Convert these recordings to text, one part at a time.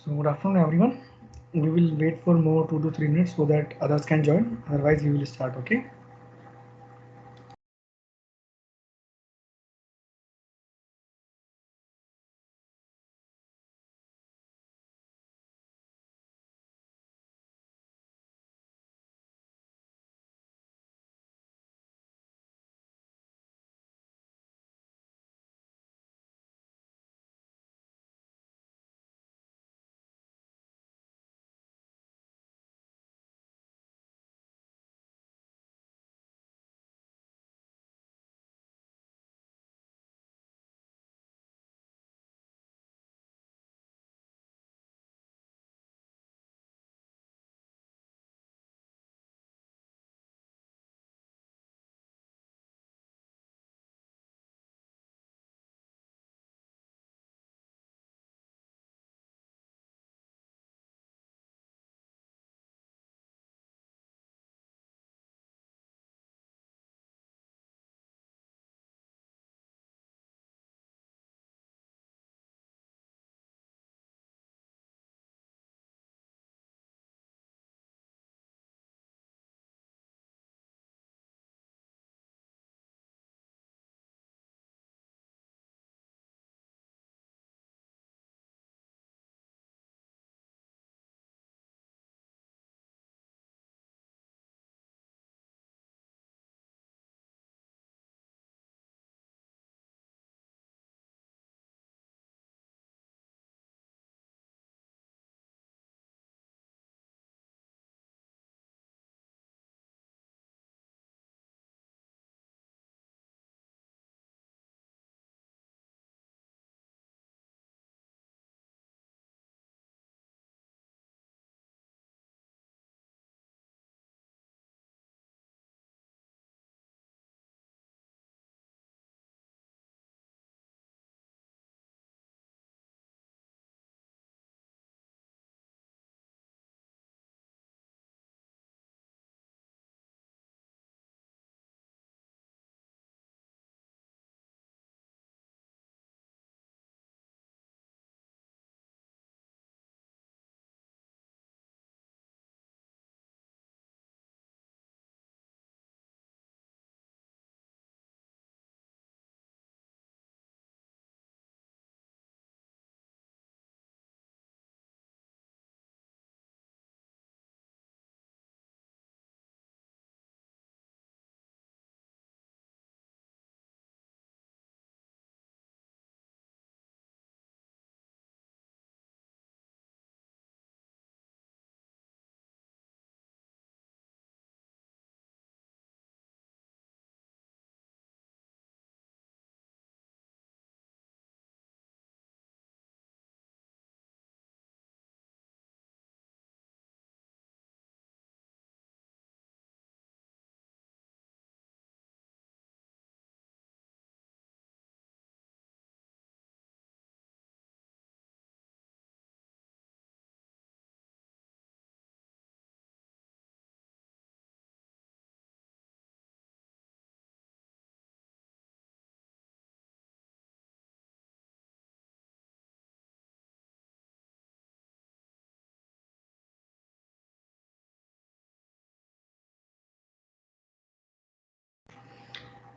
So good afternoon everyone. We will wait for more 2 to 3 minutes so that others can join. Otherwise we will start. Okay.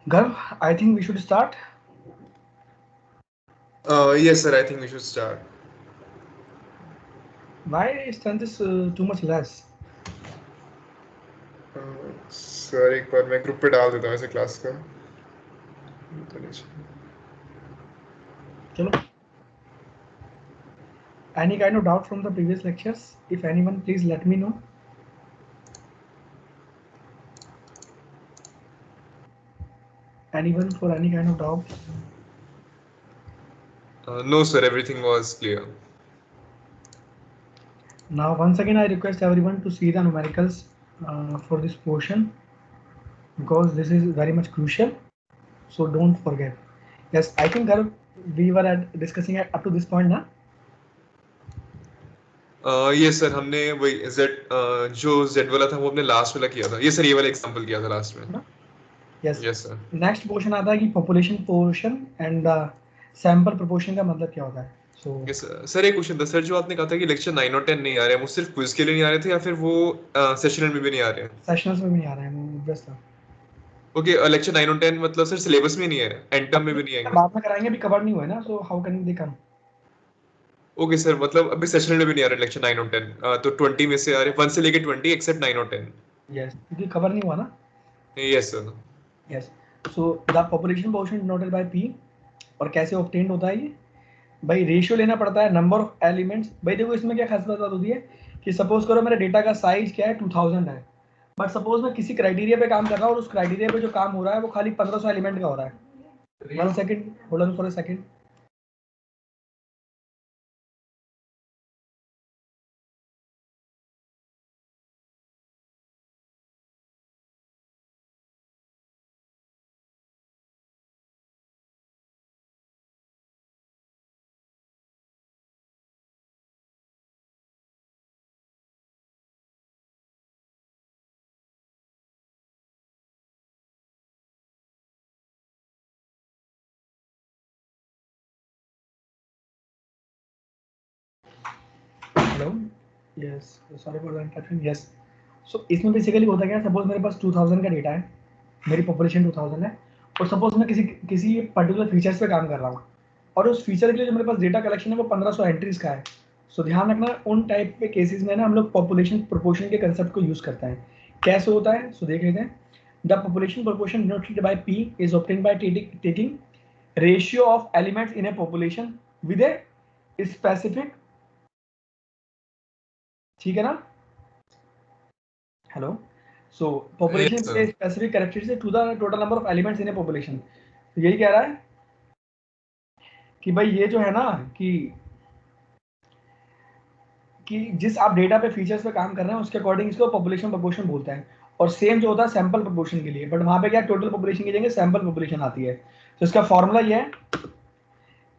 Garv, I think we should start. Yes, sir. I think we should start. Why strength is too much less? Sir एक बार मैं group पे डाल देता हूँ ऐसे class का तो नीचे चलो. Any kind of doubt from the previous lectures? If anyone, please let me know. Anyone for any kind of doubt? No, sir. Everything was clear. Now, once again, I request everyone to see the numericals for this portion because this is very much crucial. So don't forget. Yes, I think Garv, we were discussing up to this point now. Yes, sir. हमने वही Z जो Z वाला था वो हमने last वाला किया था. ये सर ये वाला एग्जांपल किया था लास्ट में. Yes. Yes, sir. Next portion आता है कि population portion and sample proportion का मतलब क्या होता है. So सर एक क्वेश्चन था सर, जो आपने कहा था कि लेक्चर 9 और 10 नहीं आ रहे हैं, वो सिर्फ क्विज के लिए नहीं आ रहे थे या फिर वो सेशनल में भी नहीं आ रहे हैं? सेशनल्स में भी नहीं आ रहा है, मैं ऑब्वियस था। ओके, लेक्चर 9 और 10 मतलब सर सिलेबस में नहीं है, एंड टर्म में भी नहीं आएंगे? बाद में कराएंगे, अभी कवर नहीं हुआ है ना, so how can they come. Okay sir, मतलब अभी सेशनल में भी नहीं आ रहे लेक्चर 9 और 10, तो 20 में से आ रहे हैं, 1 से लेके 20 एक्सेप्ट 9 और 10। यस, क्योंकि कवर नहीं हुआ ना। Yes sir. Yes, so the population portion denoted by P. और कैसे ऑब्टेन्ड होता है ये भाई, रेशियो लेना पड़ता है नंबर ऑफ एलिमेंट्स। भाई देखो इसमें क्या खास बात होती है कि सपोज करो मेरे डेटा का साइज क्या है 2000 है, बट सपोज मैं किसी क्राइटेरिया पे काम कर रहा हूँ और उस क्राइटेरिया पे जो काम हो रहा है वो खाली 1500 एलिमेंट का हो रहा है। 1 second, hold on for a second. Hello, yes, sorry for the interruption. Yes, so इसमें बेसिकली होता क्या है, सपोज मेरे पास 2000 का डेटा है, मेरी पॉपुलेशन 2000 है, और सपोज मैं किसी किसी पर्टिकुलर फीचर्स पे काम कर रहा हूँ, और उस फीचर के लिए जो मेरे पास डेटा कलेक्शन है वो 1500 एंट्रीज का है। सो ध्यान रखना, उन टाइप के केसेस में ना हम लोग पॉपुलेशन प्रोपोर्शन के कंसेप्ट को यूज करते हैं। कैसे होता है, सो देख लेते हैं। The population proportion denoted by p is obtained by taking ratio of elements in a population with a specific, ठीक है ना। हेलो, सो पॉपुलेशन यस के sir. Specific characteristic to the total number of elements in a population. तो यही कह रहा है कि भाई ये जो है ना कि जिस आप डेटा पे फीचर्स पे काम कर रहे हैं उसके अकॉर्डिंग इसको पॉपुलेशन प्रोपोर्शन बोलते हैं। और सेम जो होता है सैंपल प्रोपोर्शन के लिए, बट वहां पे क्या टोटल पॉपुलेशन की जगह सैंपल पॉपुलेशन आती है। तो इसका फॉर्मूला ये है,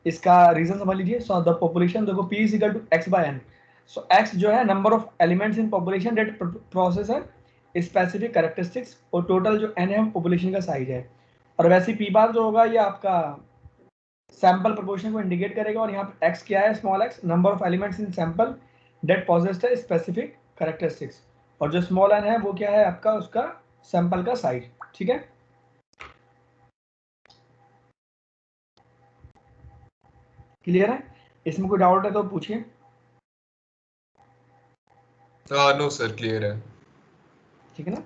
इसका रीजन समझ लीजिए। सो द पॉपुलेशन देखो p is equal to x by n. So x जो है number of elements in population that process है स्पेसिफिक कैरेक्टरिस्टिक्स, और टोटल जो एन है पॉपुलेशन का साइज है। और वैसे पी बार जो होगा ये आपका सैंपल प्रोपोर्शन को इंडिकेट करेगा, और यहाँ पे एक्स क्या है, small x number of elements in sample that possessed है स्पेसिफिक कैरेक्टरिस्टिक्स, और जो स्मॉल एन है वो क्या है आपका उसका सैंपल का साइज। ठीक है, क्लियर है। इसमें कोई डाउट है तो पूछिए। नो सर, क्लियर है। ठीक है ना।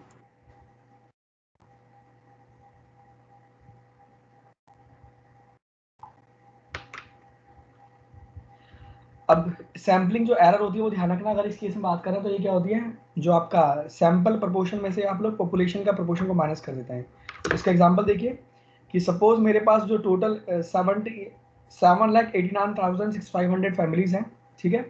अब सैम्पलिंग जो एरर होती है वो ध्यान रखना, अगर इस केस में बात करें तो ये क्या होती है, जो आपका सैंपल प्रोपोर्शन में से आप लोग पॉपुलेशन का प्रोपोर्शन को माइनस कर देते हैं। इसका एग्जांपल देखिए कि सपोज मेरे पास जो टोटल 7,89,500 फैमिलीज हैं, ठीक है,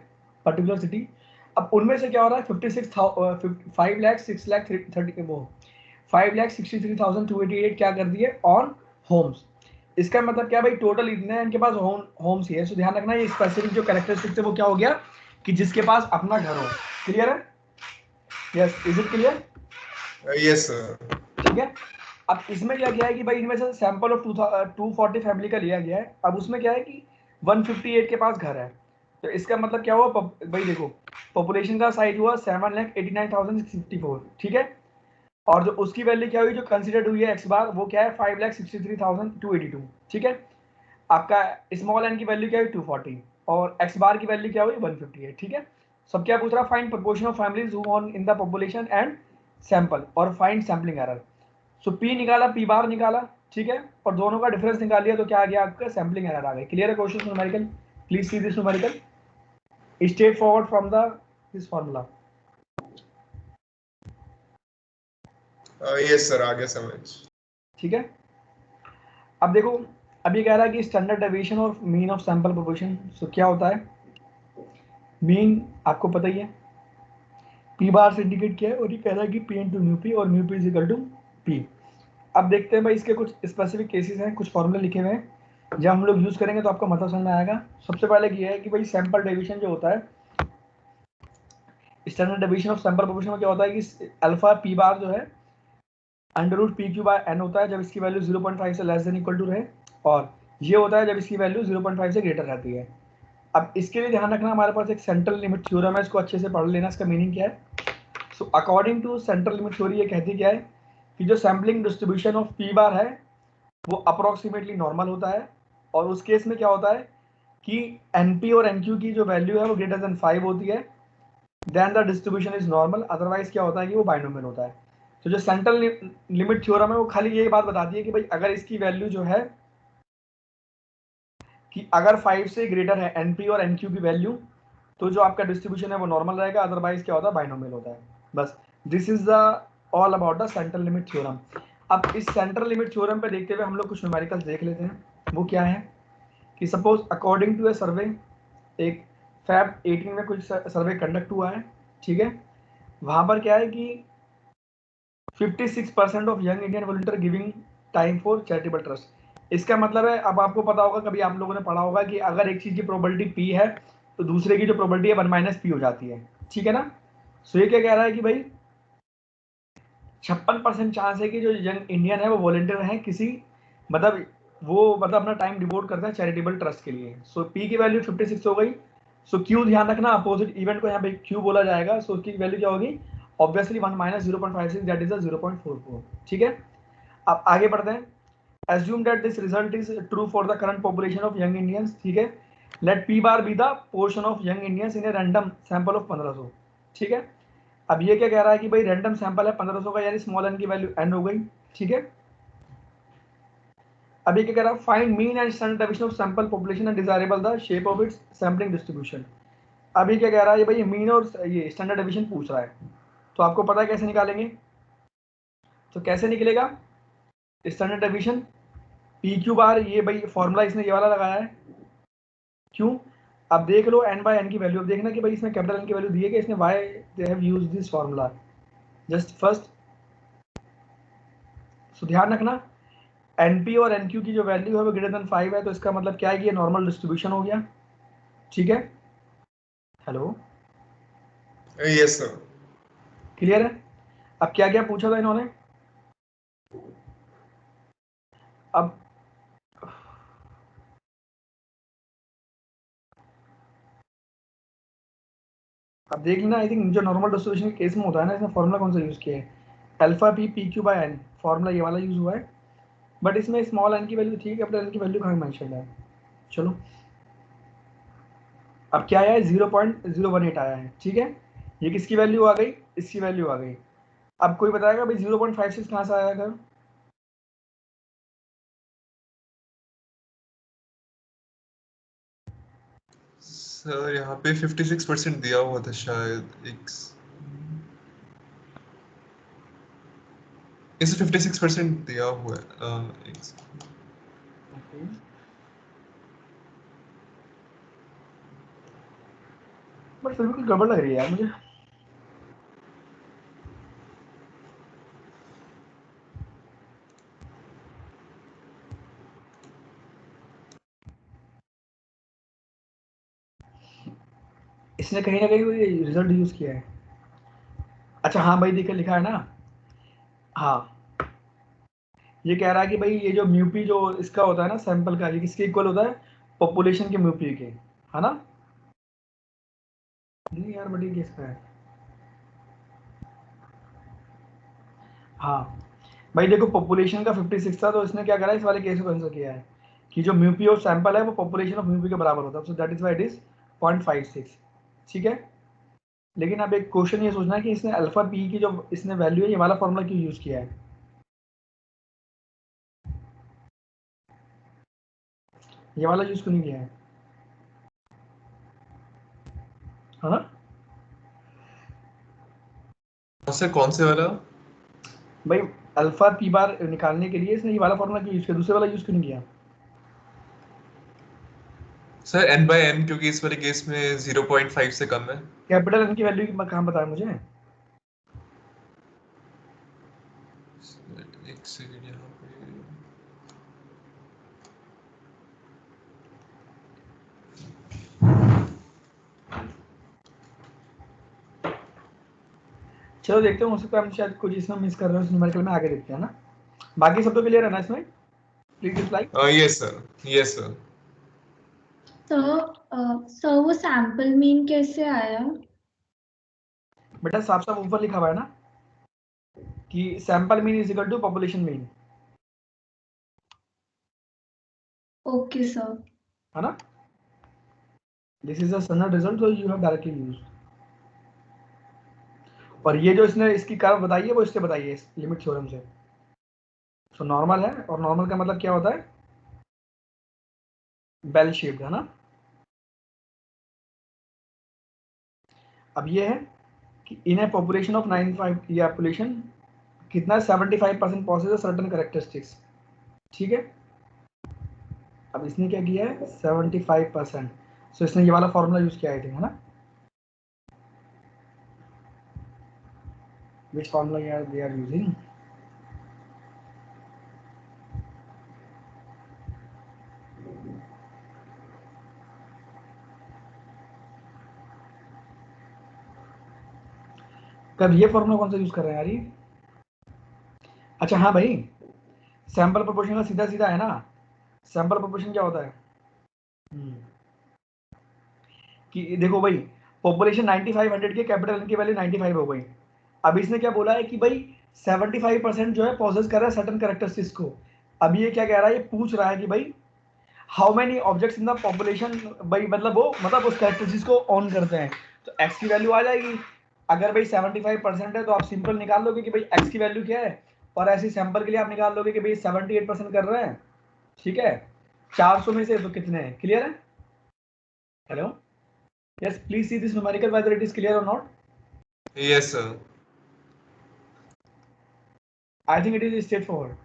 पर्टिकुलर सिटी। अब उनमें से क्या हो रहा है 5,63,288 क्या कर दिए ऑन होम्स। इसका मतलब क्या भाई, टोटल इतने हैं इनके पास होम्स ही है। सो ध्यान रखना ये स्पेसिफिक जो कैरेक्टरिस्टिक्स है वो क्या हो गया कि जिसके पास अपना घर हो। क्लियर है, yes, is it clear. Yes sir. ठीक है, अब इसमें क्या किया है कि भाई इनमें से सैंपल ऑफ 240 फैमिली का लिया गया है। अब उसमें क्या है कि 158 के पास घर है, तो इसका मतलब क्या हुआ भाई देखो पॉपुलेशन का साइज हुआ 7,89,654, ठीक है। और जो उसकी वैल्यू क्या हुई जो कंसिडर्ड हुई है एक्स बार, वो क्या है 5,63,282, ठीक है। आपका स्मॉल एन की वैल्यू क्या हुई 240, और एक्स बार की वैल्यू क्या हुई 158, ठीक है। सब क्या पूछ रहा, find proportion of families who on in the population and sample, और फाइंड सैम्पलिंग एरर। सो पी निकाला, पी बार निकाला, ठीक है, और दोनों का डिफरेंस निकाल लिया तो क्या आ गया आपका सैम्पलिंग एरर आ गया। क्लियर है question numerical, please see this numerical straight forward from the this formula. Yes sir, आ गया समझ। ठीक है, अब देखो अभी कह रहा है कि स्टैंडर्ड डेविएशन और मीन ऑफ सैंपल प्रोपोर्शन। सो क्या होता है, मीन आपको पता ही है, पी बार से इंडिकेट किया है, और ये कह रहा है कि पी इंटू म्यू पी और mu p is equal to p. अब देखते हैं भाई इसके कुछ स्पेसिफिक केसेस हैं, कुछ फॉर्मूले लिखे हुए हैं, जब हम लोग यूज करेंगे तो आपका मतलब समझ में आएगा। सबसे पहले ये है कि भाई सैंपल डेविएशन जो होता है, standard deviation of sample proportion में क्या होता है कि अल्फा पी बार जो है under root p q by n होता है जब इसकी वैल्यू 0.5 से लेस देन इक्वल टू रहे, और ये होता है जब इसकी वैल्यू 0.5 से ग्रेटर रहती है। अब इसके लिए ध्यान रखना, हमारे पास एक सेंट्रल लिमिट थ्योरम है, इसको अच्छे से पढ़ लेना, इसका मीनिंग क्या है। So according to central limit theory ये कहती क्या है कि जो sampling distribution of p bar है वो अप्रोक्सीमेटली नॉर्मल होता है, और उस केस में क्या होता है कि एनपी और एनक्यू की जो वैल्यू है वो ग्रेटर देन 5 होती है, then the distribution is normal, otherwise क्या होता है कि वो बाइनोमियल होता है। तो जो सेंट्रल लिमिट थ्योरम है वो खाली यही बात बताती है कि भाई अगर इसकी वैल्यू जो है कि अगर 5 से ग्रेटर है एनपी और एनक्यू की वैल्यू, तो जो आपका डिस्ट्रीब्यूशन है वो नॉर्मल रहेगा, अदरवाइज क्या होता है, बाइनोमियल होता है। बस this is the all about the central limit theorem. अब इस सेंट्रल लिमिट थ्योरम पे देखते हुए हम लोग कुछ न्यूमेरिकल्स देख लेते हैं। वो क्या है कि सपोज अकॉर्डिंग टू ए सर्वे, एक फैब 18 में कुछ सर्वे कंडक्ट हुआ है, ठीक है। वहां पर क्या है कि 56% of young Indian volunteer giving time for charitable trust. इसका मतलब है, अब आपको पता होगा, कभी आप लोगों ने पढ़ा होगा कि अगर एक चीज की प्रोबेबिलिटी पी है तो दूसरे की जो प्रोबेबिलिटी है 1 माइनस पी हो जाती है, ठीक है ना। सो ये क्या कह रहा है कि भाई 56% चांस है कि जो यंग इंडियन है वो वॉलंटियर है किसी, मतलब वो मतलब अपना टाइम डिवोट करता है चैरिटेबल ट्रस्ट के लिए। सो पी की वैल्यू 56 हो गई। सो क्यू ध्यान रखना, अपोजिट इवेंट को यहाँ पे क्यू बोला जाएगा। सो उसकी वैल्यू क्या होगी, ऑब्वियसली 1 माइनस 0.56 दैट इज 0.44, ठीक है। अब आगे बढ़ते हैं। assume that this result is true for the current population of young Indians, ठीक है। let p bar be the portion of young Indians in a random sample of 1500, ठीक है। अब ये क्या कह रहा है कि भाई रैंडम सैंपल है 1500 का, यानी स्मॉल n की वैल्यू n हो गई, ठीक है। अब ये क्या कह रहा है, find mean and standard deviation of sample population and desirable the shape of its sampling distribution. अब ये क्या कह रहा है, भाई मीन और ये स्टैंडर्ड डेविएशन पूछ रहा है, तो आपको पता है कैसे निकालेंगे। तो कैसे निकलेगा standard deviation, P Q bar, ये भाई फॉर्मूला इसने ये वाला लगाया है, क्यों। अब देख लो n बाय n की वैल्यू, अब देखना कि भाई इसमें कैपिटल n की वैल्यू दी है कि इसने why they have used this formula just first. So ध्यान रखना np और nq की जो वैल्यू है वो ग्रेटर देन 5 है, तो इसका मतलब क्या है कि ये नॉर्मल डिस्ट्रीब्यूशन हो गया, ठीक है। Hello, yes sir. क्लियर है। अब क्या क्या पूछा था इन्होंने, अब देख लेना। आई थिंक जो नॉर्मल डिस्ट्रीब्यूशन के केस में होता है ना, इसमें फॉर्मूला कौन सा यूज किया है, alpha p p q by n, formula ये वाला यूज हुआ है। बट इसमें स्मॉल n की वैल्यू थी, कैपिटल n की वैल्यू कहाँ मेंशन है। चलो अब क्या आया है, 0.018 आया है, ठीक है। ये किसकी वैल्यू आ गई, इसकी वैल्यू आ गई। अब कोई बताएगा भाई 0.56 कहाँ से आया था। सर यहाँ पे 56% दिया हुआ था शायद, इसे 56% दिया हुआ है। बट फिर भी कुछ गड़बड़ लग रही है यार मुझे। इसने कहीं ना कहीं वो रिजल्ट यूज किया है। अच्छा हाँ भाई, देखिए लिखा है ना, हाँ ये कह रहा है कि भाई ये जो म्यूपी जो इसका होता है ना सैंपल का, ये किसके इक्वल होता है, पॉपुलेशन के म्यूपी के, है ना। नहीं यार बड़ी किसका है, हाँ भाई देखो पॉपुलेशन का 56 था, तो इसने क्या करा, इस वाले केस को कंसिडर किया है कि जो म्यूपी ऑफ सैंपल है वो पॉपुलेशन ऑफ म्यूपी के बराबर होता है, so that is why it is 0.56, ठीक है। लेकिन अब एक क्वेश्चन ये सोचना है कि इसने अल्फा पी की जो इसने वैल्यू है ये वाला फॉर्मूला क्यों यूज किया है, ये वाला यूज क्यों नहीं किया है ना। सर कौन से वाला? भाई अल्फा पी बार निकालने के लिए इसने ये वाला फॉर्मूला क्यों यूज किया, दूसरे वाला यूज क्यों नहीं किया। सर n बाय n, क्योंकि इस वाले केस में 0.5 से कम है। कैपिटल एन की वैल्यू कहाँ बताया मुझे। एक सेकंड यहाँ पे। चलो देखते हैं, हो सकता है हम शायद कुछ इसमें मिस कर रहे हैं, न्यूमेरिकल में आगे देखते हैं ना। बाकी सब तो क्लियर है ना इसमें, please reply. Yes sir, yes sir. Sir वो सैंपल मीन कैसे आया? बेटा साफ साफ ऊपर लिखा हुआ है ना कि sample mean is equal to population mean, okay sir. है ना? This is a standard result जो यू हैव डायरेक्टली यूज्ड। और ये जो इसने इसकी कर्व बताई है वो इससे बताई है, इस लिमिट थ्योरम से। तो नॉर्मल है, और नॉर्मल का मतलब क्या होता है? बेल शेप्ड, है ना? अब ये है कि इन ए पॉपुलेशन ऑफ 95, ये पॉपुलेशन कितना 75% पॉसेस सर्टेन कैरेक्टरिस्टिक्स, ठीक है? अब इसने क्या किया है 75%, सो इसने ये वाला फॉर्मूला यूज किया है ना? Which formula they are using? कब ये फॉर्मूला कौन सा यूज कर रहे हैं यार ये? अच्छा हाँ भाई, सैंपल प्रोपोर्शन का सीधा सीधा है ना। सैंपल प्रोपोर्शन क्या होता है? कि देखो भाई, पॉपुलेशन 9500 की, कैपिटल एन की वैल्यू 95 हो गई। अब इसने क्या बोला है कि भाई 75% जो है पॉजेस कर रहा है सर्टेन कैरेक्टरिस्टिक्स को। अब ये क्या कह रहा है, ये पूछ रहा है कि भाई how many objects in the population, भाई मतलब वो मतलब उस कैरेक्टरिस्टिक्स को ऑन करते हैं, तो एक्स की वैल्यू आ जाएगी। अगर भाई 75% है तो आप सिंपल निकाल लोगे कि भाई एक्स की वैल्यू क्या है, और ऐसे सैंपल के लिए आप निकाल लोगे कि भाई 78% कर रहे हैं, ठीक है? 400 में से तो कितने हैं? क्लियर है? Hello, yes, please see this numerical whether it is clear or not. Yes, sir. I think it is straightforward.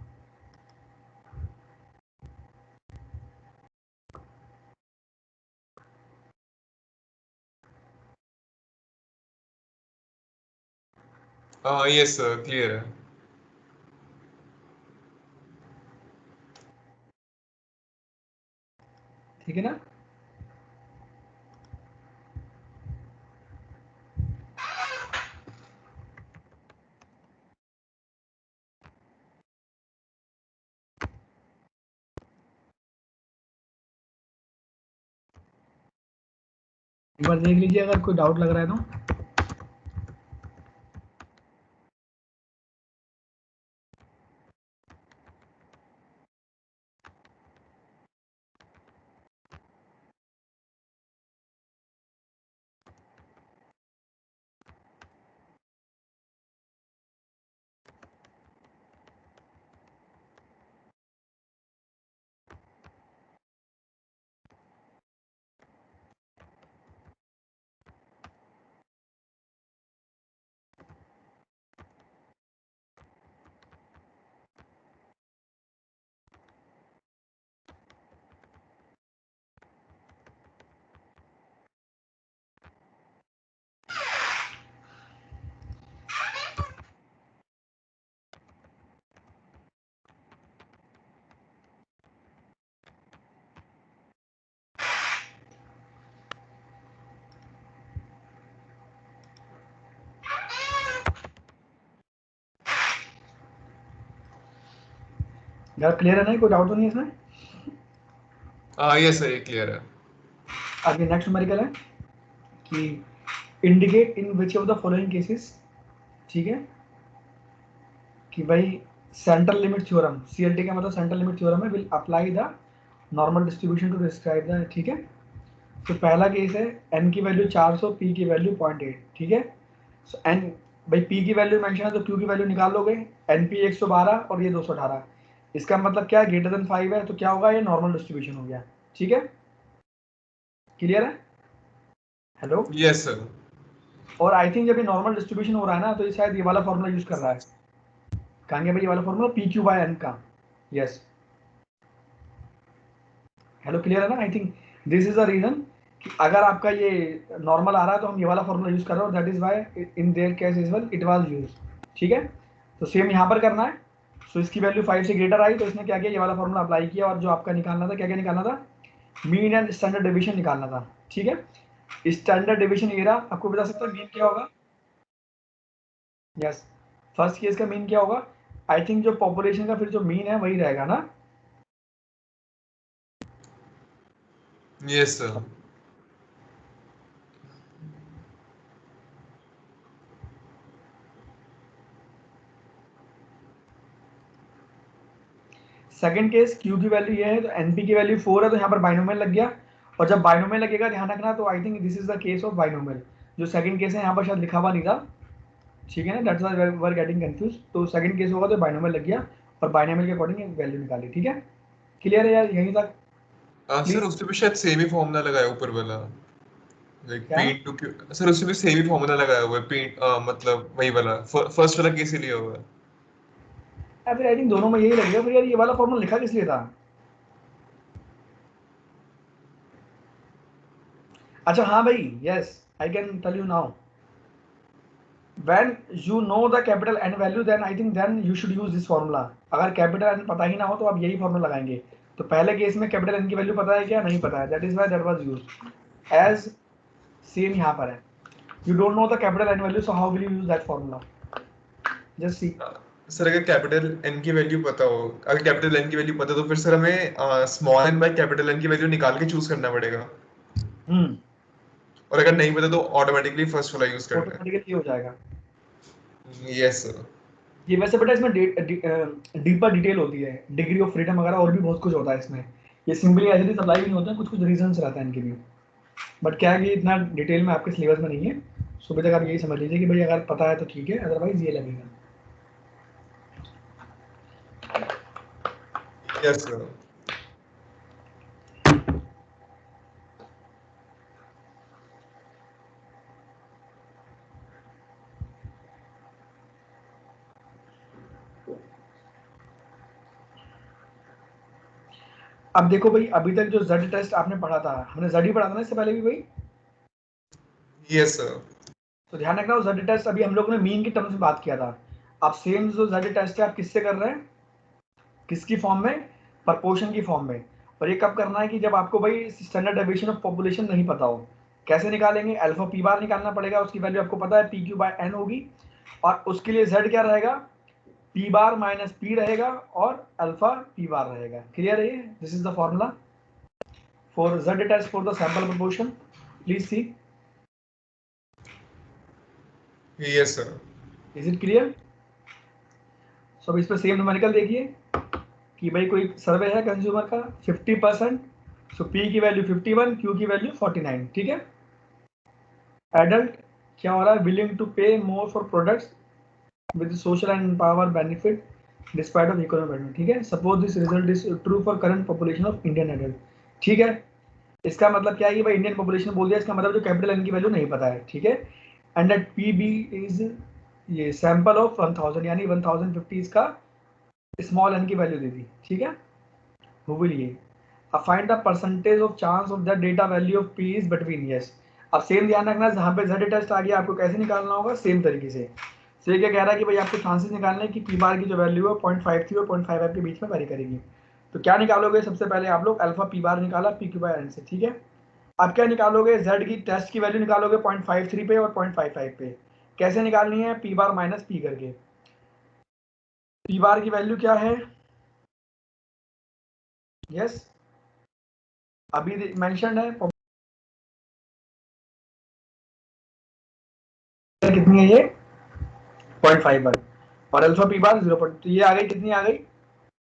Yes, sir. Clear है। ठीक है ना? एक बार देख लीजिए अगर कोई डाउट लग रहा है तो। यार क्लियर है ना? कोई डाउट तो नहीं है इसमें? Yes, sir. ये clear है। आगे नेक्स्ट न्यूमेरिकल है कि indicate in which of the following cases, ठीक है? कि भाई सेंट्रल लिमिट थ्योरम, सीएलटी का मतलब सेंट्रल लिमिट थ्योरम है, will apply the normal distribution to describe the, ठीक है? तो पहला केस है n की वैल्यू 400, p की वैल्यू 0.8, ठीक है? सो n, भाई p की वैल्यू मेंशन है तो q की वैल्यू निकाल लोगे। np 112 और ये 218, इसका मतलब क्या है, ग्रेटर देन 5 है, तो क्या होगा, ये नॉर्मल डिस्ट्रीब्यूशन हो गया, ठीक है? क्लियर है? हेलो? Yes, sir. और आई थिंक जब ये नॉर्मल डिस्ट्रीब्यूशन हो रहा है ना, तो ये शायद ये वाला फॉर्मूला यूज कर रहा है। कहेंगे भाई ये वाला formula p q by n का। यस, हेलो, क्लियर है ना? I think this is the reason कि अगर आपका ये नॉर्मल आ रहा है तो हम ये वाला फॉर्मूला यूज कर रहे हैं, और that is why in their case is well it was use, ठीक है? तो सेम यहाँ पर करना है। सो इसकी वैल्यू 5 से ग्रेटर आई तो इसने क्या किया, ये वाला फॉर्मूला अप्लाई किया, और जो आपका निकालना था, क्या क्या निकालना था, मीन एंड स्टैंडर्ड डेविएशन निकालना था, ठीक है? स्टैंडर्ड डेविएशन ये रहा, आपको बता सकता है मीन क्या होगा? यस, फर्स्ट केस का मीन क्या होगा? आई थिंक जो पॉपुलेशन का फिर जो मीन है वही रहेगा ना? Yes, sir. Second case Q की वैल्यू ये है तो NP की वैल्यू 4 है तो यहाँ पर बाइनोमियल लग गया, और जब बाइनोमियल लगेगा ध्यान रखना, तो आई think this is the case of binomial. जो सेकंड केस है यहाँ पर शायद लिखा हुआ नहीं था, ठीक है ना, that's why we are getting confuse. तो सेकंड केस होगा तो बाइनोमियल लग गया और बाइनोमियल के अकॉर्डिंग एक वैल्यू निकाली, ठीक है, क्लियर है यार यहीं तक? सर प्लीज उसपे भी शायद सेम ही फॉर्मूला लगाया ऊपर वाला, लाइक क्या? P into Q। सर उसपे भी सेम ही फॉर्मूला लगाया हुआ है, मतलब वही वाला फर्स्ट वाला केस ही लिया हुआ है। फिर आई थिंक दोनों में यही लगेगा, फिर यार ये वाला फॉर्मूला लिखा किस लिए था? अच्छा हाँ भाई, yes I can tell you now, when you know the capital N value then I think then you should use this formula। अगर कैपिटल N पता ही ना हो तो आप यही फॉर्मूला लगाएंगे। तो पहले केस में कैपिटल N की वैल्यू पता है क्या? नहीं पता है, that is why that was used as same यहाँ पर है। You don't know the capital N value, so how will you use that formula? Just see. Sir अगर कैपिटल N की वैल्यू पता हो, अगर कैपिटल N की वैल्यू पता तो फिर सर हमें small n by capital N की वैल्यू निकाल के चूज करना पड़ेगा, और अगर नहीं पता तो ऑटोमेटिकली फर्स्ट वाला यूज करना ऑटोमेटिकली हो जाएगा। है। Yes sir. ये वैसे बेटा इसमें डीपर डिटेल होती है, डिग्री ऑफ फ्रीडम वगैरह और भी बहुत कुछ होता है इसमें। ये सिंपली ऐसे ही अप्लाई नहीं होता है, कुछ कुछ रीजंस रहता है इनके भी, बट क्या है कि इतना डिटेल में आपके सिलेबस में नहीं है। सुबह तक आप यही समझ लीजिए कि भाई अगर पता है तो ठीक है, अदरवाइज ये लगेगा। Yes sir. अब देखो भाई, अभी तक जो जेड टेस्ट आपने पढ़ा था, हमने जेड ही पढ़ा था ना इससे पहले भी भाई? Yes sir. तो ध्यान रखना, जेड टेस्ट अभी हम लोगों ने मीन की टर्म्स में बात किया था। आप सेम जो जेड टेस्ट है आप किससे कर रहे हैं, किसकी फॉर्म में? प्रपोर्शन की फॉर्म में। और ये कब करना है कि जब आपको भाई स्टैंडर्ड डेविएशन ऑफ पॉपुलेशन नहीं पता हो। कैसे निकालेंगे? अल्फा पी बार निकालना पड़ेगा, उसकी वैल्यू आपको पता है PQ/N होगी, और उसके लिए जेड क्या रहेगा? पी बार माइनस पी रहेगा और अल्फा पी बार रहेगा। क्लियर है? This is the formula for Z test for the sample proportion. Please see, yes sir. Is it clear? So अब इस पर सेम न्यूमेरिकल देखिए कि भाई कोई सर्वे है कंज्यूमर का 50%, सो पी की वैल्यू 51, क्यू की वैल्यू 49, ठीक है। एडल्ट क्या हो रहा है? विलिंग टू पे more for products with social and power benefit despite of economic benefit, ठीक है। Suppose this result is true for current population of Indian adult, ठीक है। इसका मतलब क्या है कि भाई इंडियन पॉपुलेशन बोल दिया, इसका मतलब जो कैपिटल एन की वैल्यू नहीं पता है, ठीक है। And that p b is ये सैंपल ऑफ 1000, यानी 1050 इसका स्मॉल एन की वैल्यू दे दी, ठीक है। Who will ये? अब find the percentage of chance of the data value of p is between yes. अब सेम ध्यान रखना, जहाँ पे जेड टेस्ट आ गया आपको कैसे निकालना होगा, सेम तरीके से। तो ये क्या कह रहा है कि भाई आपको चांसेस निकालने हैं कि पी बार की जो वैल्यू है 0.53 और 0.55 के बीच में वेरी करेगी। तो क्या निकालोगे? सबसे पहले आप लोग अल्फा पी बार निकाला PQ/N से, ठीक है। अब क्या निकालोगे? जेड की टेस्ट की वैल्यू निकालोगे 0.53 पे और 0.55 पे। कैसे निकालनी है? पी बार माइनस पी करके। पी बार की वैल्यू क्या है? यस अभी मेंशन है, कितनी है ये? 0.51, और अल्फा पी बार 0. तो ये आ गई, कितनी आ गई?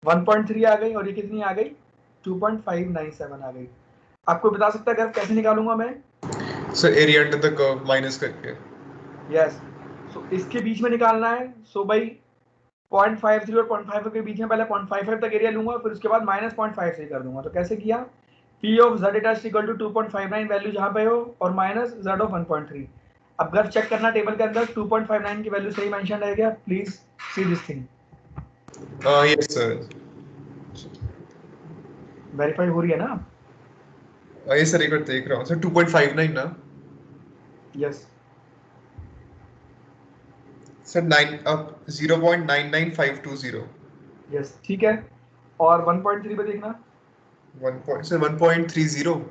1.3 आ गई, और ये कितनी आ गई? 2.597 आ गई। आपको बता सकता है ग्राफ कैसे निकालूंगा मैं? Sir area under the curve minus करके। यस, सो इसके बीच में निकालना है। सो भाई 0.53 और 0.55 के बीच में पहले 0.55 तक एरिया लूंगा, फिर उसके बाद माइनस 0.5 से कर दूंगा। तो कैसे किया? P of z test equal to 2.59 value जहां पे हो, और माइनस जेड ऑफ 1.3। अब ग्राफ चेक करना टेबल के अंदर 2.59 की वैल्यू सही मेंशन है क्या? Please see this thing. Yes sir. Verify हो रही है ना? ये सर एक बार देख रहा हूँ सर, 2.59 ना? Yes sir 0.99520। यस, ठीक है। और 1.3 पे देखना, 1.30।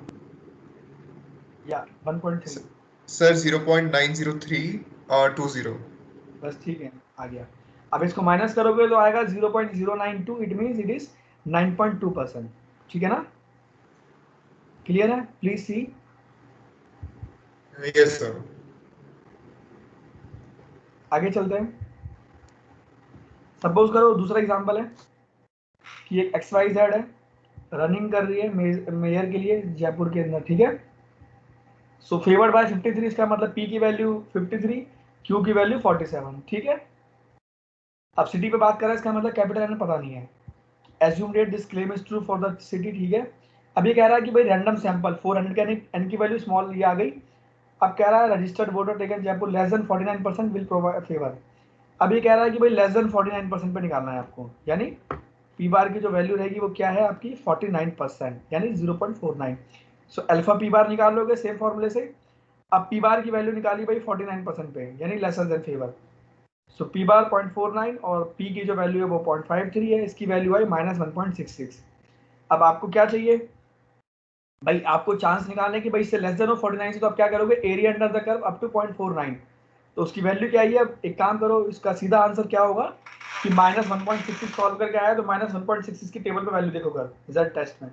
या 1.3। सर 0.90320। बस ठीक है, आ गया। अब इसको माइनस करोगे तो आएगा 0.092, इट मींस इट इज 9.2%, ठीक है ना। क्लियर है? Please see. Yes sir. आगे चलते हैं। सपोज करो दूसरा एग्जांपल है कि एक XYZ है, रनिंग कर रही है मेयर के लिए जयपुर के अंदर, ठीक है। सो फेवर्ड बाय 53, इसका मतलब P की वैल्यू 53, Q की वैल्यू 47, ठीक है। अब सिटी पे बात कर रहा है, इसका मतलब कैपिटल एन पता नहीं है। Assume date this claim is true for the city, ठीक है। अब ये कह रहा है कि भाई रैंडम सैंपल 400 का एन की वैल्यू स्मॉल ये आ गई। अब कह रहा है registered voter taken Jaipur less than 49% will provide favour. अब ये कह रहा है कि भाई लेस देन 49% पे निकालना है आपको, यानी पी बार की जो वैल्यू रहेगी वो क्या है आपकी 49%, यानी 0.49। सो अल्फा पी बार निकाल लोगे सेम फॉर्मूले से। अब पी बार की वैल्यू निकाली भाई 49% पे, यानी लेसर देन फेवर। सो पी बार 0.49 और पी की जो वैल्यू है वो 0.53 है, इसकी वैल्यू आई -1.66। अब आपको क्या चाहिए भाई, आपको चांस निकालने की भाई इससे लेस देन हो 49 से, तो आप क्या करोगे, area under the curve up to 0.49, तो उसकी वैल्यू क्या है। अब एक काम करो, इसका सीधा आंसर क्या होगा कि -1.66 सॉल्व करके आया तो -1.66 की टेबल पे वैल्यू देखोगे रिजल्ट टेस्ट में।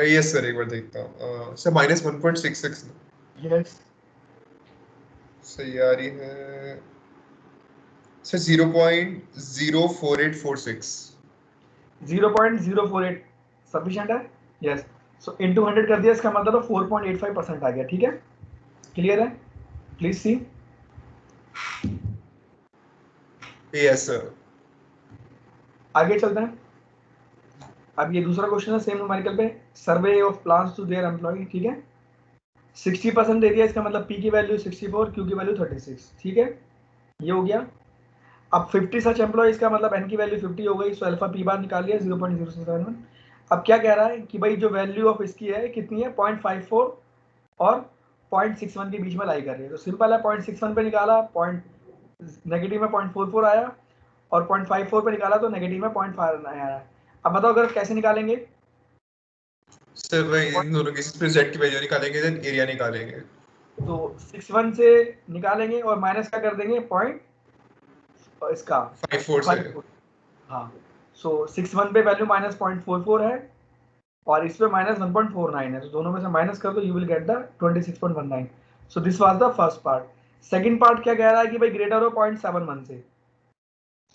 यस सर, एक बार देखता हूँ सर। -1.66 यस सही आ रही है सर। 0.04846। 0.048 सफिशिएंट है। यस। सो इनटू 100 कर दिया, इसका मतलब 4.85% आ गया, ठीक है। क्लियर है? Please see. Yes sir. आगे चलते हैं। अब ये दूसरा क्वेश्चन है सेम न्यूमेरिकल पे, survey of plans to their employ, ठीक है। 60% दे दिया, इसका मतलब पी की वैल्यू 64, क्यू की वैल्यू 36, ठीक है। ये हो गया। अब 50 सच एम्प्लॉइज का मतलब एन की वैल्यू 50 हो गई, सो अल्फा पी बार निकाल लिया 0.071। अब क्या कह रहा है कि भाई जो वैल्यू ऑफ इसकी है कितनी है, 0.54 और 0.61 के बीच में लाई कर रही है। तो सिंपल है, 0.61 पे निकाला नेगेटिव में 0.44 आया, और 0.54 पे निकाला तो नेगेटिव में 0.5 आया। अब बताओ अगर कैसे निकालेंगे। सर भाई इन दोनों केसेस पे z की वैल्यू निकालेंगे, देन एरिया निकालेंगे। तो 61 से निकालेंगे और माइनस क्या कर देंगे, पॉइंट इसका 54 से। 54। हाँ। सो 61 पे वैल्यू -0.44 है और इस पे -1.49 है, तो दोनों में से माइनस कर दो, you will get the 26.19। So this was the first part. Second part क्या कह रहा है कि भाई ग्रेटर हो 0.71 से।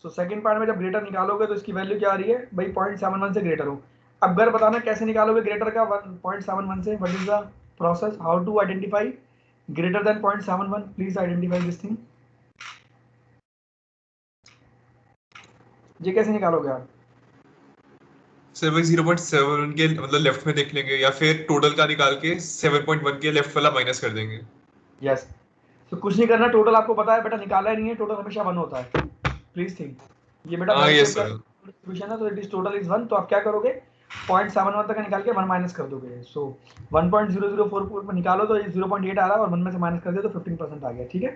सो सेकंड पार्ट में जब ग्रेटर निकालोगे तो इसकी वैल्यू क्या आ रही है भाई, 0.71 से ग्रेटर हो। अब अगर बताना कैसे निकालोगे ग्रेटर का 0.71 से, what is the process, how to identify greater than 0.71, please identify this thing. ये कैसे निकालोगे आप? सर भाई 0.7 के मतलब लेफ्ट में देख लेंगे, या फिर टोटल का निकाल के 7.1 के लेफ्ट वाला माइनस कर देंगे। यस। तो कुछ नहीं करना, टोटल आपको पता है बेटा, निकाला ही नहीं है, टोटल हमेशा 1 होता है। Please think. ये बेटा हाँ न्यूमेरिकल यस क्या सर। डिस्ट्रीब्यूशन है, तो इट इज टोटल इज 1, तो आप क्या करोगे 0.71 तक निकाल के 1 माइनस कर दोगे। सो 1.0044 पर निकालो तो 0.8 आ रहा है और 1 में से माइनस कर दिया तो 15% आ गया, ठीक है।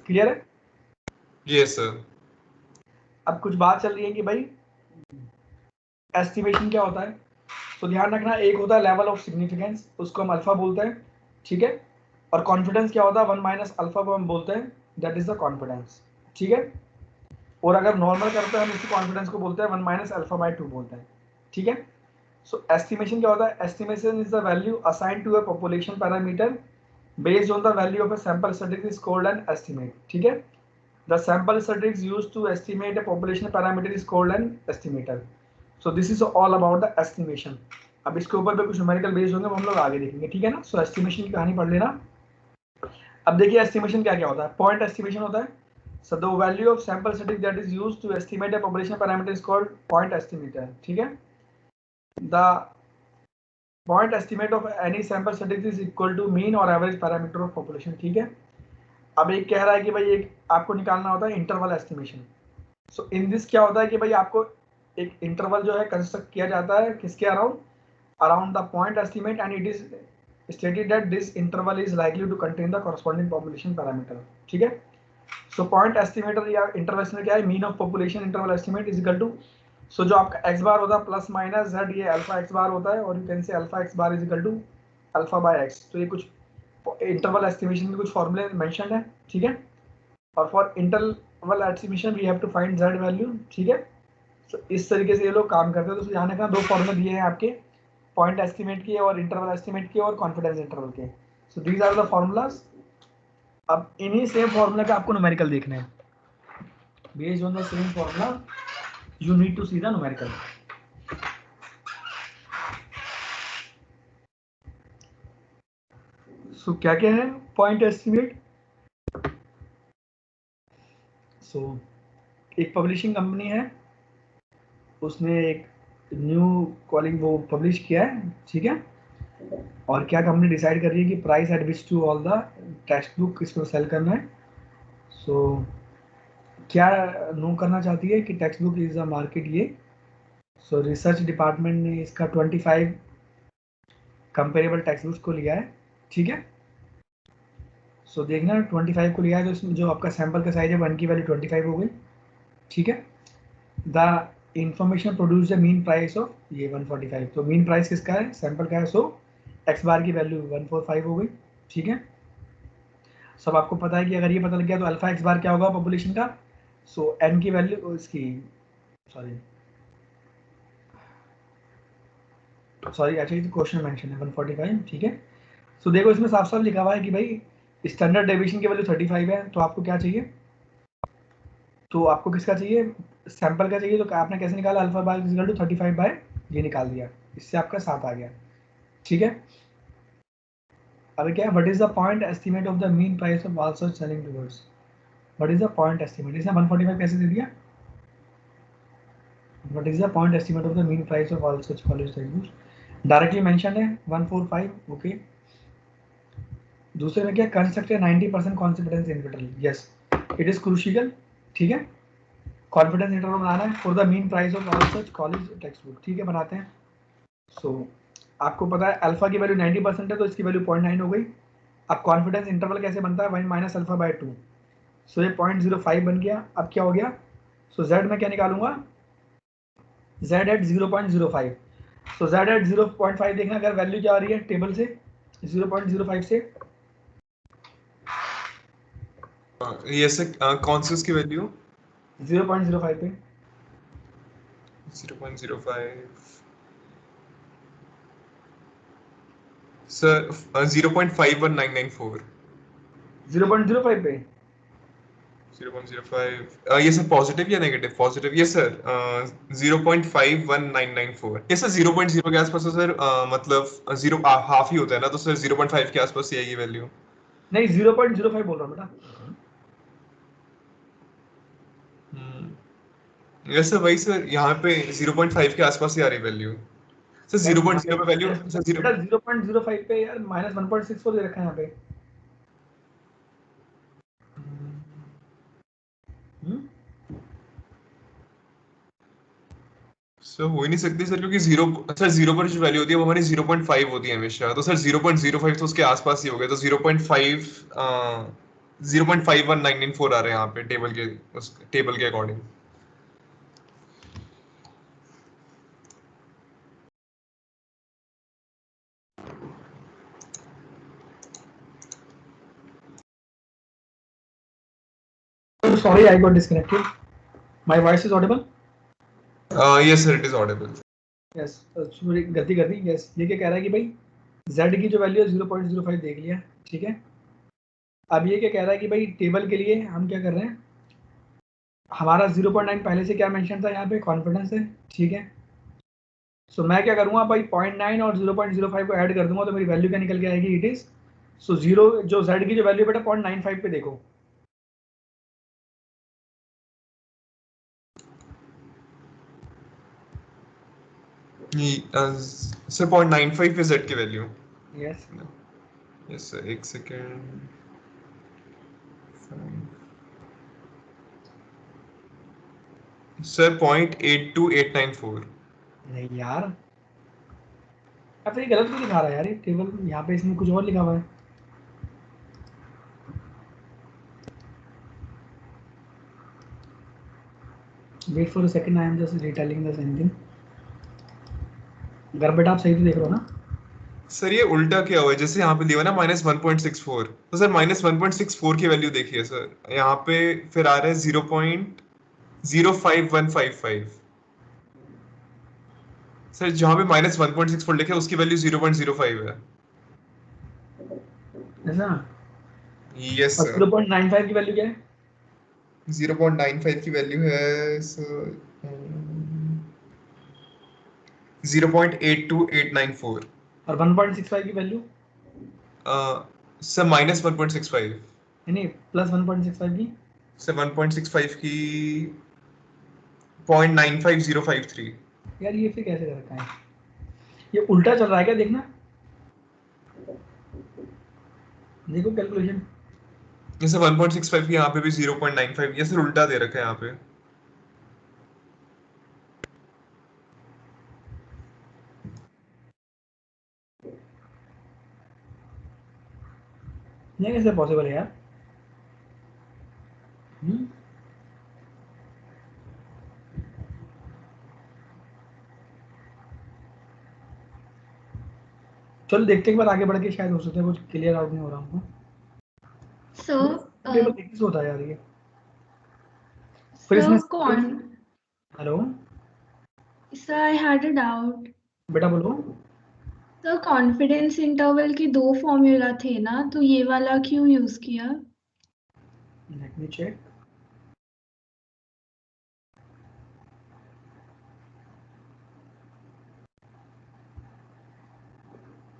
क्लियर है? Yes sir. अब कुछ बात चल रही है कि भाई एस्टिमेशन क्या होता है। तो ध्यान रखना, एक होता है लेवल ऑफ सिग्निफिकेंस, उसको हम अल्फा बोलते हैं, ठीक है। और कॉन्फिडेंस क्या होता है, 1 माइनस अल्फा को हम बोलते हैं, दैट इज द कॉन्फिडेंस, ठीक है। और अगर नॉर्मल करते हैं हम इसी कॉन्फिडेंस को बोलते हैं 1 माइनस अल्फा बाय 2 बोलते हैं, ठीक है। सो एस्टिमेशन क्या होता है, estimation is the value assigned to a population parameter based on the value of a sample statistic is called an estimate, ठीक है। The sample statistics used to estimate a population parameter is called an estimator. So this is all about the estimation. अब इसके ऊपर पे कुछ numerical based होंगे वो हम लोग आगे देखेंगे, ठीक है ना। सो एस्टिमेशन की कहानी पढ़ लेना। अब देखिए एस्टिमेशन क्या क्या होता है। पॉइंट एस्टिमेशन होता है, so the value of sample statistic that is used to estimate a population parameter is called point estimator, ठीक है। The point estimate of any sample statistic is equal to mean or average parameter of population, ठीक है। अब एक कह रहा है कि भाई एक आपको निकालना होता है interval estimation. So in this क्या होता है कि भाई आपको एक इंटरवल जो है कंस्ट्रक्ट किया जाता है किसके around, around the point estimate, and it is stated that this interval is likely to contain the corresponding population parameter, ठीक है। सो पॉइंट एस्टिमेटर या इंटरवल एस्टिमेट क्या है, mean of population interval estimate is equal to, so जो आपका x bar होता है plus minus Z, ये अल्फा एक्स बार होता है, और you can say alpha x bar is equal to alpha by x. तो ये कुछ इंटरवल एस्टिमेशन के कुछ फॉर्मूले मेंशन है, ठीक है। और for interval estimation we have to find z value, ठीक है। So, इस तरीके से ये लोग काम करते हैं। तो ध्यान रखना, दो फॉर्मूला दिए हैं आपके, पॉइंट एस्टिमेट के और इंटरवल एस्टिमेट के और कॉन्फिडेंस इंटरवल के। So these are the formulas. अब इन्हीं सेम फॉर्मूला पे आपको न्यूमेरिकल देखना है। Based on the same formula you need to see the numerical. So क्या क्या है पॉइंट एस्टिमेट? सो एक पब्लिशिंग कंपनी है, उसने एक न्यू कॉलिंग वो पब्लिश किया है, ठीक है। और क्या कंपनी डिसाइड कर रही है कि price at which to all the text book इसको सेल करना है। सो क्या नो करना चाहती है कि text book is a market ये। सो रिसर्च डिपार्टमेंट ने इसका 25 कंपेरेबल टेक्स्ट बुक्स को लिया है, ठीक है। सो देखना 25 को लिया है, तो इसमें जो आपका सैंपल का साइज है 1 की वैल्यू 25 हो गई, ठीक है। The information produce the mean price of ये 145। तो मीन प्राइस किसका है? सैंपल का है। सो एक्स बार की वैल्यू 145 हो गई, ठीक है। सब आपको पता है कि अगर ये पता लग गया तो अल्फा एक्स बार क्या होगा पॉपुलेशन का। सो एन की वैल्यू इसकी सॉरी एक्चुअली क्वेश्चन मेंशन है 145, ठीक है। सो देखो इसमें साफ साफ लिखा हुआ है कि भाई स्टैंडर्ड डेविएशन की वैल्यू 35 है, तो आपको क्या चाहिए? तो आपको किसका चाहिए? सैंपल का चाहिए। तो आपने कैसे निकाला? Alpha bar equal to 35 by ये निकाल दिया, इससे आपका 7 आ गया, ठीक है। अब क्या है, what is the point estimate of the mean price of all such selling towards? What is the point estimate? इसने 145 कैसे दे दिया? What is the point estimate of the mean price of all such college text directly mention है 145, okay. दूसरे में क्या, construct 90% confidence interval, yes it is crucial, ठीक है। Confidence interval बनाना है for the mean price of all such college text book, ठीक है, बनाते हैं। सो आपको पता है अल्फा की वैल्यू 90% है, तो इसकी वैल्यू 0.9 हो गई। अब कॉन्फिडेंस इंटरवल कैसे बनता है? 1 माइनस अल्फा बाय 2। सो ये 0.05 बन गया। अब क्या हो गया? सो जेड में क्या निकालूंगा? Z at 0.05। So Z at 0.5 देखना, अगर वैल्यू क्या आ रही है टेबल से 0.05 से ये से कौन सी उसकी वैल्यू? 0.05 पे 0.05 सर 0.51994 0.05 पे 0.05 ये सर पॉजिटिव या नेगेटिव? पॉजिटिव, ये सर 0.51994 ये सर 0.0 के आसपास है सर, मतलब 0 हाफ ही होता है ना, तो सर 0.5 के आसपास ही आएगी वैल्यू। नहीं 0.05 बोल रहा हूँ बेटा। वैसे वही सर यहाँ पे 0.5 के आसपास ही आ रही वैल्यू सर। 0.0 पे वैल्यू सर 0 बेटा 0.05 पे यार माइनस 1.64 दे रखा है यहाँ पे। सर हो ही नहीं सकती सर, क्योंकि 0 पर जो वैल्यू होती है वो हमारी 0.5 होती है हमेशा, तो सर 0.05 तो उसके आसपास ही हो गया, तो 0.5 0.51994 आ रहे हैं यहाँ पे टेबल के according. Sorry, I got disconnected. My voice is audible? Yes sir, it is audible. Yes, गलती कर दी। Yes, ये क्या कह रहा है कि भाई Z की जो वैल्यू है 0.05 देख लिया, ठीक है। अब ये क्या कह रहा है कि भाई टेबल के लिए हम क्या कर रहे हैं, हमारा 0.9 पहले से क्या मेंशन था यहाँ पे, कॉन्फिडेंस है, ठीक है। सो मैं क्या करूँगा भाई 0.9 और 0.05 को ऐड कर दूंगा, तो मेरी वैल्यू क्या निकल के आएगी? इट इज सो जीरो जो Z की जो वैल्यू बेटा 0.95 पे देखो। सर 0.95 is Z की वैल्यू। यस यस सर, एक सेकेंड। सर 0.82894। नहीं यार, अब ये गलत क्यों दिखा रहा है यार? ये टेबल यहाँ पे इसमें कुछ और लिखा हुआ है। Wait for a second, I am just retelling the same thing. अगर बेटा आप सही तो देख रहे हो ना? सर ये उल्टा क्या हुआ है, जैसे यहाँ पे दिया हुआ ना -1.64, तो सर -1.64 की वैल्यू देखिए सर, यहाँ पे फिर आ रहा है 0.05155। सर जहाँ पे -1.64 लिखे उसकी वैल्यू 0.05 है। ऐसा? यस और सर। 0.95 की वैल्यू क्या है? 0.95 की वैल्यू है सर 0.82894। और 1.65 की वैल्यू? सर -1.65। नहीं, प्लस 1.65 की? सर 1.65 की 0.95053। यार ये फिर कैसे कर रखा है? ये उल्टा चल रहा है क्या? देखना, देखो कैलकुलेशन। जैसे 1.65 की यहाँ पे भी 0.95, ये सर उल्टा दे रखा है यहाँ पे। ये कैसे पॉसिबल है यार? हम्म? चलो देखते हैं, एक बार आगे बढ़ के शायद हो सकता है कुछ क्लियर आउट नहीं हो रहा हमको। So, टेबल देखने से होता है यार ये। फिर इसमें so hello sir, I had a doubt. बेटा बोलो। तो कॉन्फिडेंस इंटरवल के दो फॉर्मूला थे ना, तो ये वाला क्यों यूज किया? Let me check.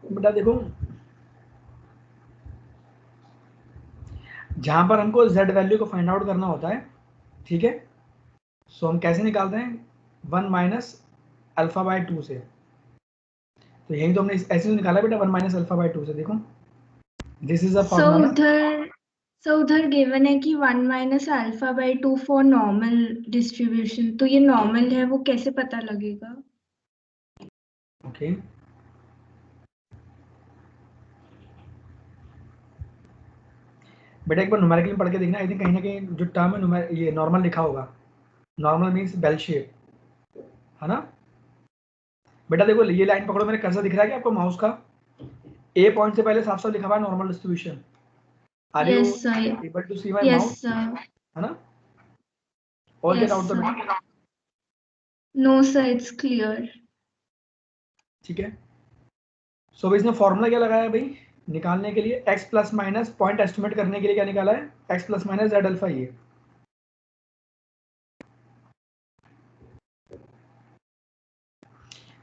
बेटा देखो, जहां पर हमको z वैल्यू को फाइंड आउट करना होता है, ठीक है, सो हम कैसे निकालते हैं? 1 माइनस अल्फा बाय 2 से। तो यही तो हमने ऐसे ही निकाला बेटा, 1 माइनस अल्फा बाय 2 से। देखो this is a so formula. उधर गिवन है कि 1 minus alpha by 2 for normal distribution, तो ये नॉर्मल है, वो कैसे पता लगेगा? ओके, बेटा एक बार न्यूमेरिकल में पढ़ के देखना। आई थिंक कहीं ना कहीं जो टर्म है ये नॉर्मल लिखा होगा। नॉर्मल मीन्स बेल शेप, है ना? बेटा देखो ये लाइन पकड़ो, मेरे कर्सर दिख रहा है क्या आपको माउस का? ए पॉइंट से पहले साफ साफ लिखा हुआ है normal distribution. Are you yes sir. Able to see my yes mouse? Sir. है ना? और क्या यस डाउट था सर। बेटा? No sir, it's clear. ठीक है, सो इसने फॉर्मूला क्या लगाया भाई निकालने के लिए? x plus minus point estimate करने के लिए क्या निकाला है? x plus minus Z alpha. ये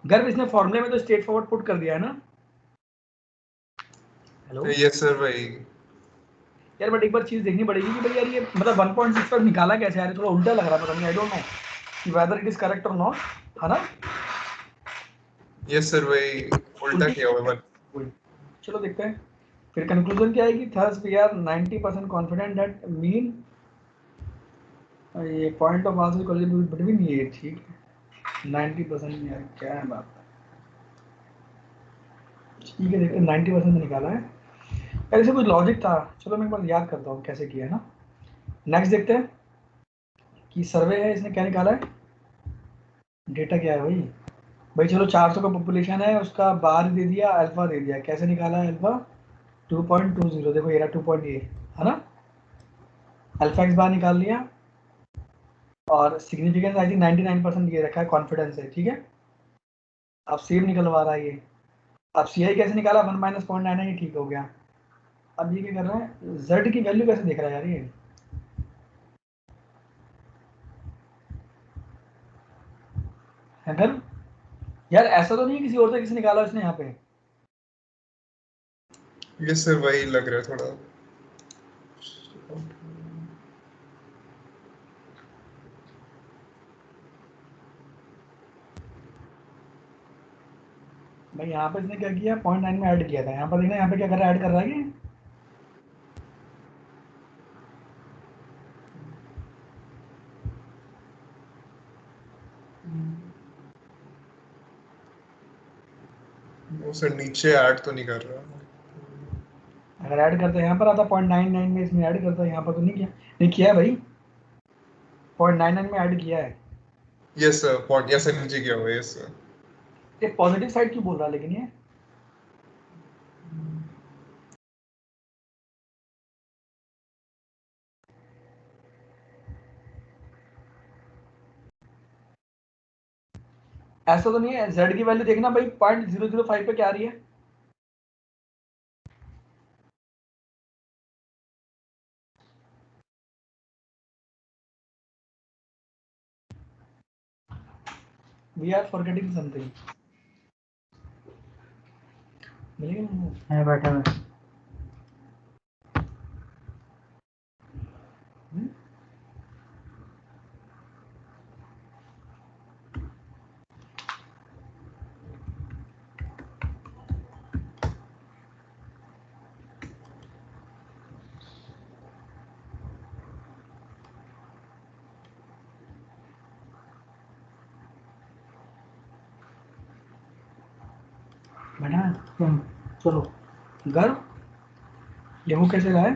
गर्भ इसने फॉर्मूले में तो स्ट्रेट फॉरवर्ड पुट कर दिया है ना? हेलो यस सर भाई। यार, बट एक बार चीज देखनी पड़ेगी कि भाई यार ये मतलब 1.65 निकाला कैसे यार? थोड़ा उल्टा लग रहा है, पता नहीं, आई डोंट नो कि वेदर इट इज करेक्ट और नॉट, है ना? यस सर भाई, उल्टा उल्टी किया हुआ है। वही। चलो देखते हैं फिर कंक्लूजन क्या आएगी। Thus we are 90% confident that mean ये point of answer college between ये, ठीक है, 90% यार क्या है बात? ठीक है, देखते हैं 90% में निकाला है। यार इससे कुछ लॉजिक था, चलो मैं एक बार याद करता हूँ कैसे किया है ना। नेक्स्ट देखते हैं कि सर्वे है, इसने क्या निकाला है? डेटा क्या है भाई? भाई चलो 400 का पॉपुलेशन है, उसका बार दे दिया, अल्फा दे दिया। कैसे निकाला है अल्फा? 2.20। देखो ये रहा 2.8, है ना? अल्फा एक्स बार निकाल लिया। और सिग्निफिकेंस आई थिंक 99% ये रखा है, कॉन्फिडेंस है, ठीक है। अब सेम निकलवा रहा है ये। अब सी आई कैसे निकाला? 1 माइनस पॉइंट 9 है, ये ठीक हो गया। अब ये क्या कर रहा है? जेड की वैल्यू कैसे देख रहा है यार ये? अगर यार ऐसा तो नहीं है किसी और से किसी निकाला इसने यहाँ पे? यस सर वही लग रहा है थोड़ा। भाई यहाँ पे इसने क्या किया? 0.9 में ऐड किया था। यहाँ पर देखना, यहाँ पे क्या कर रहा है? ऐड कर रहा है कि वो सर नीचे ऐड तो नहीं कर रहा। अगर ऐड करते हैं यहाँ पर आता 0.99 में, इसमें ऐड करता है, यहाँ पर तो नहीं किया। नहीं किया है भाई, 0.99 में ऐड किया है। Yes sir, point yes sir नीचे किया हुआ है। Yes sir. ये पॉजिटिव साइड क्यों बोल रहा है लेकिन ये? ऐसा तो नहीं है, z की वैल्यू देखना भाई 0.005 पे क्या आ रही है, वी आर फॉरगेटिंग समथिंग। है बैठा है बैठा है। चलो गर्व, गेहूं कैसे रहा है,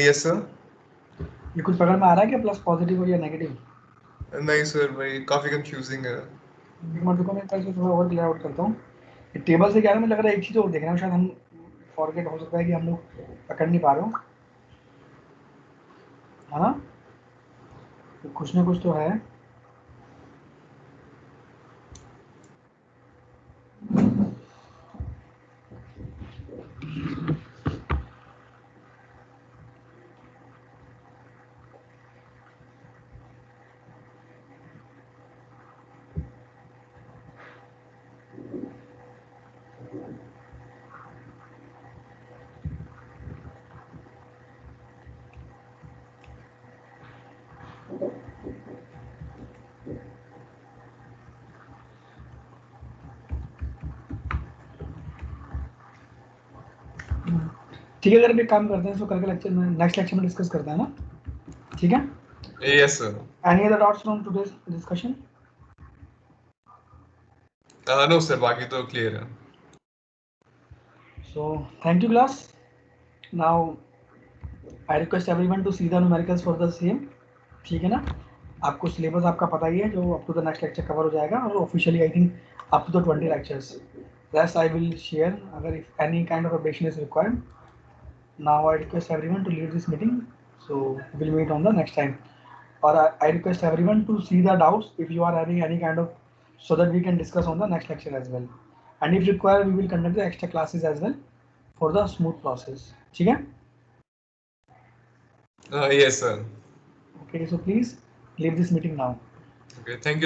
यस सर। ये कुछ पकड़ में आ रहा है क्या, प्लस पॉजिटिव या नेगेटिव? नहीं सर भाई, काफी कंफ्यूजिंग है। एक मिनट रुको, मैं पैसे थोड़ा और क्लियर आउट करता हूँ। ये टेबल से क्या है, मुझे लग रहा है एक चीज़ और देखना है, शायद हम फॉरगेट हो सकता है कि हम लोग पकड़ नहीं पा रहे हो, है ना, तो कुछ ना कुछ तो है। ठीक है, अगर हम एक काम करते हैं, इसको कल के लेक्चर में, नेक्स्ट लेक्चर में डिस्कस करते हैं ना, ठीक है? Yes sir. Any other doubts from today's discussion? No sir, बाकी तो क्लियर है। So thank you class. Now I request everyone to see the numericals for the same, ठीक है ना? आपको सिलेबस आपका पता ही है, जो up to the next lecture cover हो जाएगा, और officially I think up to the 20 lectures. Rest I will share अगर if any kind of updation is required. Now I request everyone to leave this meeting, so will meet on the next time. Or I request everyone to see the doubts if you are having any kind of, so that we can discuss on the next lecture as well. And if required, we will conduct the extra classes as well for the smooth process. ठीक है? Yes sir. Okay, so please leave this meeting now. Okay, thank you.